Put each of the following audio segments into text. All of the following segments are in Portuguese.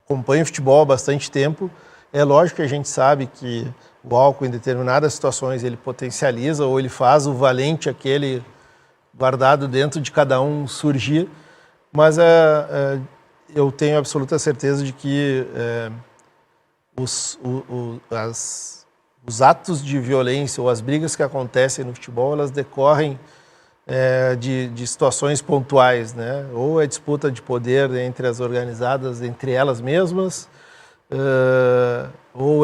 acompanho futebol há bastante tempo, é lógico que a gente sabe que o álcool em determinadas situações ele potencializa ou ele faz o valente aquele guardado dentro de cada um surgir, mas eu tenho absoluta certeza de que os atos de violência ou as brigas que acontecem no futebol, elas decorrem de situações pontuais, né? Ou é disputa de poder entre as organizadas, entre elas mesmas, ou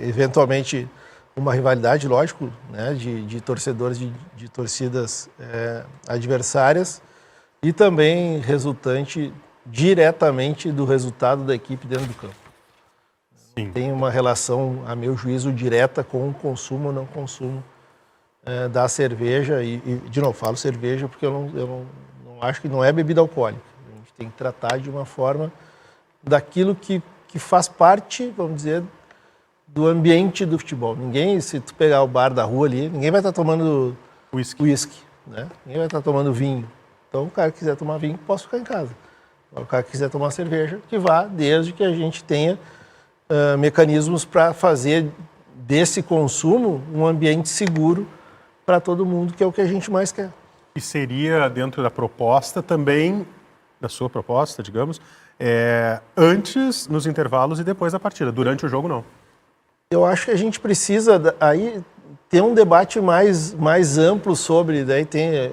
eventualmente uma rivalidade, lógico, né? de torcedores de torcidas adversárias e também resultante diretamente do resultado da equipe dentro do campo. Sim. Tem uma relação, a meu juízo, direta com o consumo ou não consumo da cerveja e, de novo, falo cerveja porque eu não acho que não é bebida alcoólica. A gente tem que tratar de uma forma daquilo que faz parte, vamos dizer, do ambiente do futebol. Ninguém, se tu pegar o bar da rua ali, ninguém vai estar tomando whisky, né? Ninguém vai estar tomando vinho. Então, o cara que quiser tomar vinho, pode ficar em casa. O cara que quiser tomar cerveja, que vá, desde que a gente tenha mecanismos para fazer desse consumo um ambiente seguro para todo mundo, que é o que a gente mais quer. E seria dentro da proposta também, da sua proposta, digamos, antes, nos intervalos e depois da partida. Durante o jogo, não. Eu acho que a gente precisa aí ter um debate mais amplo sobre. Daí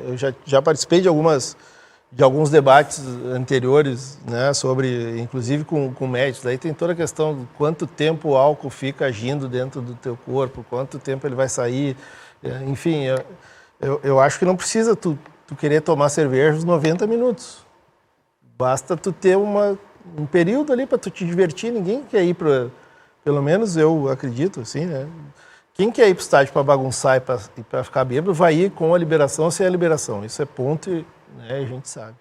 eu já participei de alguns debates anteriores, né, sobre, inclusive com médicos. Daí tem toda a questão de quanto tempo o álcool fica agindo dentro do teu corpo, quanto tempo ele vai sair. Enfim, eu acho que não precisa tu querer tomar cerveja os 90 minutos. Basta tu ter um período ali para tu te divertir. Ninguém quer ir para, pelo menos eu acredito, assim, né? Quem quer ir para o estádio para bagunçar e para ficar bêbado vai ir com a liberação ou sem a liberação. Isso é ponto, né, a gente sabe.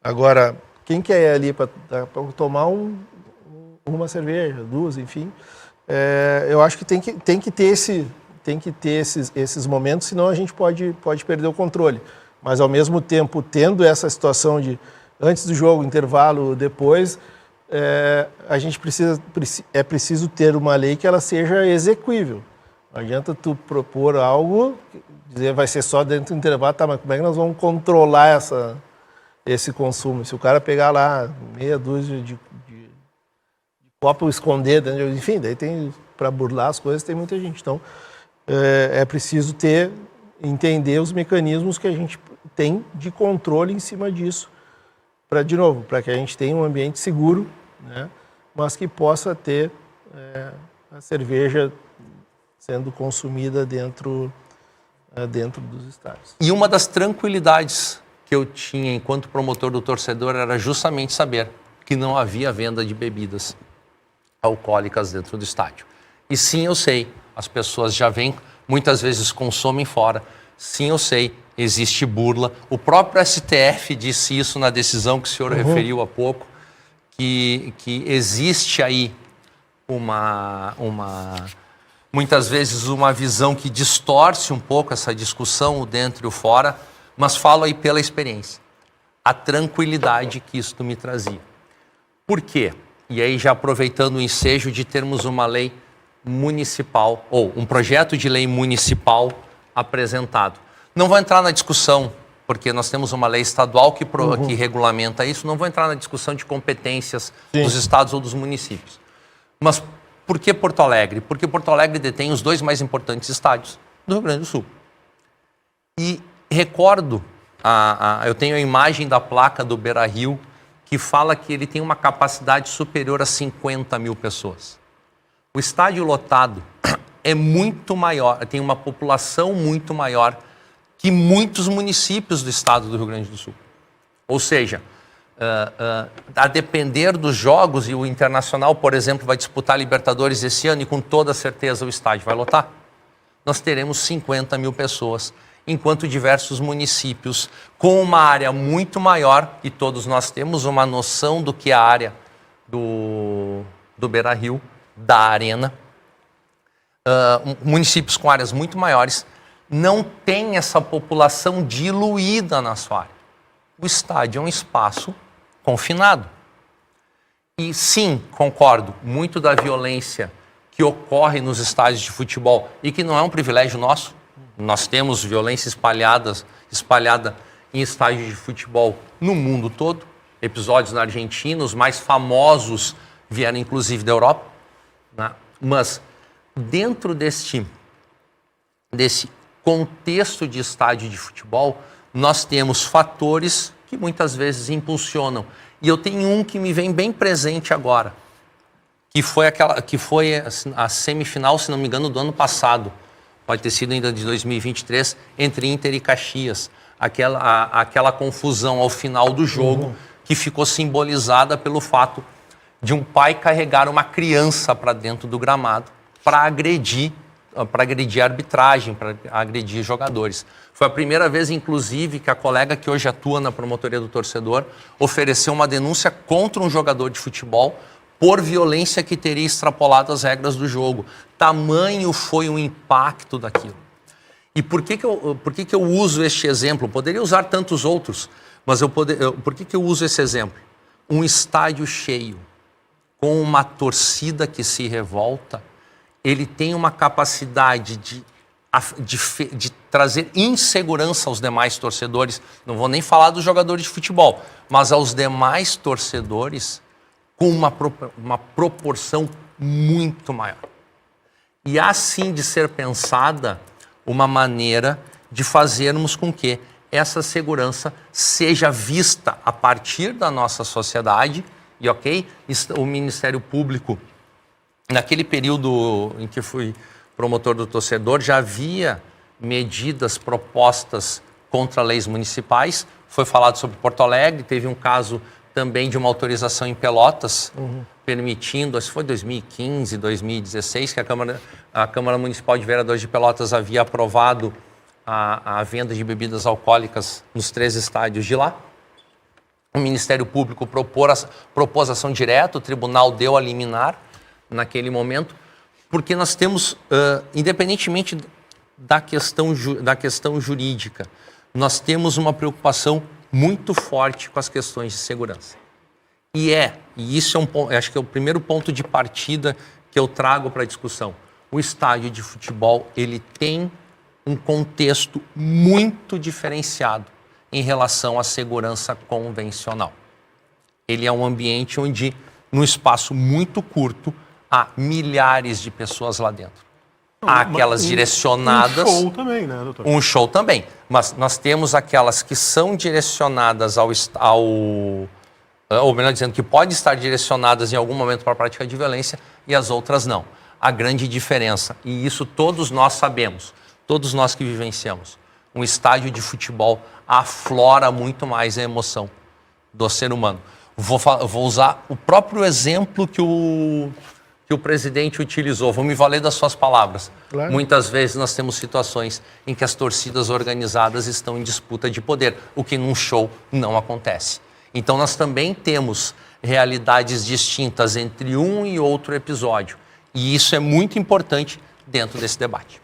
Agora, quem quer ir ali para tomar uma cerveja, duas, enfim, eu acho que tem que ter esses momentos, senão a gente pode perder o controle. Mas, ao mesmo tempo, tendo essa situação de antes do jogo, intervalo, depois, a gente preciso ter uma lei que ela seja execuível. Não adianta tu propor algo, dizer vai ser só dentro do intervalo, tá, mas como é que nós vamos controlar esse consumo? Se o cara pegar lá meia dúzia de copo esconder dentro, enfim, daí tem, para burlar as coisas, tem muita gente. Então, é preciso entender os mecanismos que a gente tem de controle em cima disso, para que a gente tenha um ambiente seguro, né, mas que possa ter a cerveja sendo consumida dentro dos estádios. E uma das tranquilidades que eu tinha enquanto promotor do torcedor era justamente saber que não havia venda de bebidas alcoólicas dentro do estádio. E sim, eu sei, as pessoas já vêm, muitas vezes consomem fora. Sim, eu sei, existe burla. O próprio STF disse isso na decisão que o senhor referiu há pouco, que existe aí muitas vezes uma visão que distorce um pouco essa discussão, o dentro e o fora, mas falo aí pela experiência. A tranquilidade que isso me trazia. Por quê? E aí já aproveitando o ensejo de termos uma lei municipal, ou um projeto de lei municipal apresentado. Não vou entrar na discussão, porque nós temos uma lei estadual que regulamenta isso, não vou entrar na discussão de competências dos estados ou dos municípios. Mas por que Porto Alegre? Porque Porto Alegre detém os 2 mais importantes estádios do Rio Grande do Sul. E recordo, eu tenho a imagem da placa do Beira-Rio, que fala que ele tem uma capacidade superior a 50 mil pessoas. O estádio lotado é muito maior, tem uma população muito maior que muitos municípios do estado do Rio Grande do Sul. Ou seja, a depender dos jogos, e o Internacional, por exemplo, vai disputar a Libertadores esse ano e com toda certeza o estádio vai lotar, nós teremos 50 mil pessoas, enquanto diversos municípios com uma área muito maior, e todos nós temos uma noção do que é a área do Beira-Rio, da Arena, municípios com áreas muito maiores, não tem essa população diluída na sua área. O estádio é um espaço confinado. E sim, concordo, muito da violência que ocorre nos estádios de futebol e que não é um privilégio nosso. Nós temos violência espalhada em estádios de futebol no mundo todo. Episódios na Argentina, os mais famosos vieram inclusive da Europa, né? Mas dentro desse contexto de estádio de futebol, nós temos fatores que muitas vezes impulsionam. E eu tenho um que me vem bem presente agora, que foi a semifinal, se não me engano, do ano passado. Pode ter sido ainda de 2023, entre Inter e Caxias. Aquela confusão ao final do jogo, que ficou simbolizada pelo fato de um pai carregar uma criança para dentro do gramado para agredir a arbitragem, para agredir jogadores. Foi a primeira vez, inclusive, que a colega que hoje atua na promotoria do torcedor ofereceu uma denúncia contra um jogador de futebol por violência que teria extrapolado as regras do jogo. Tamanho foi o impacto daquilo. E por que eu uso este exemplo? Poderia usar tantos outros, mas por que eu uso esse exemplo? Um estádio cheio, com uma torcida que se revolta, ele tem uma capacidade de trazer insegurança aos demais torcedores. Não vou nem falar dos jogadores de futebol, mas aos demais torcedores com uma proporção muito maior. E há sim de ser pensada uma maneira de fazermos com que essa segurança seja vista a partir da nossa sociedade. E ok, o Ministério Público, naquele período em que fui promotor do torcedor, já havia medidas propostas contra leis municipais. Foi falado sobre Porto Alegre, teve um caso também de uma autorização em Pelotas, permitindo, acho que foi 2015, 2016, que a Câmara Municipal de Vereadores de Pelotas havia aprovado a venda de bebidas alcoólicas nos 3 estádios de lá. O Ministério Público propôs ação direta, o tribunal deu a liminar naquele momento, porque nós temos, independentemente da questão jurídica, nós temos uma preocupação muito forte com as questões de segurança. E isso acho que é o primeiro ponto de partida que eu trago para a discussão. O estádio de futebol, ele tem um contexto muito diferenciado em relação à segurança convencional. Ele é um ambiente onde, num espaço muito curto, há milhares de pessoas lá dentro. Há aquelas direcionadas... Um show também, né, doutor? Um show também. Mas nós temos aquelas que são direcionadas ou melhor dizendo, que podem estar direcionadas em algum momento para a prática de violência e as outras não. A grande diferença, e isso todos nós sabemos, todos nós que vivenciamos, um estádio de futebol aflora muito mais a emoção do ser humano. Vou usar o próprio exemplo que o presidente utilizou. Vou me valer das suas palavras. Claro. Muitas vezes nós temos situações em que as torcidas organizadas estão em disputa de poder, o que num show não acontece. Então nós também temos realidades distintas entre um e outro episódio. E isso é muito importante dentro desse debate.